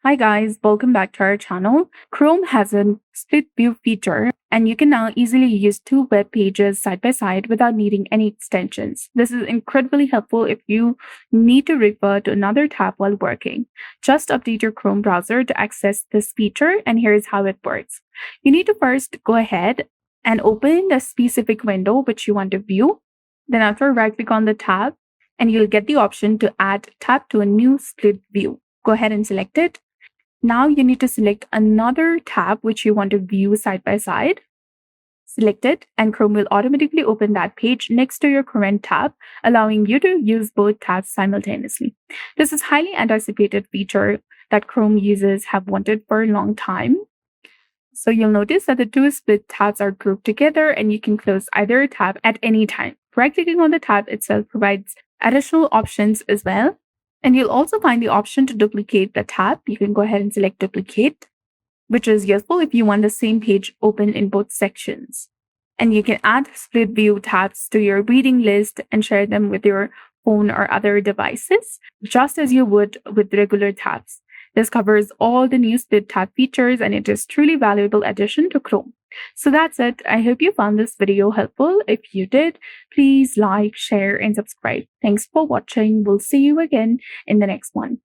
Hi guys, welcome back to our channel. Chrome has a split view feature and you can now easily use two web pages side by side without needing any extensions. This is incredibly helpful if you need to refer to another tab while working. Just update your Chrome browser to access this feature, and here's how it works. You need to first go ahead and open the specific window which you want to view. Then after, right click on the tab and you'll get the option to add tab to a new split view. Go ahead and select it. Now you need to select another tab which you want to view side by side. Select it and Chrome will automatically open that page next to your current tab, allowing you to use both tabs simultaneously. This is highly anticipated feature that Chrome users have wanted for a long time. So you'll notice that the two split tabs are grouped together and you can close either tab at any time. Right-clicking on the tab itself provides additional options as well. And you'll also find the option to duplicate the tab. You can go ahead and select duplicate, which is useful if you want the same page open in both sections. And you can add split view tabs to your reading list and share them with your phone or other devices, just as you would with regular tabs. This covers all the new split tab features and it is truly valuable addition to Chrome. So that's it. I hope you found this video helpful. If you did, please like, share, and subscribe. Thanks for watching. We'll see you again in the next one.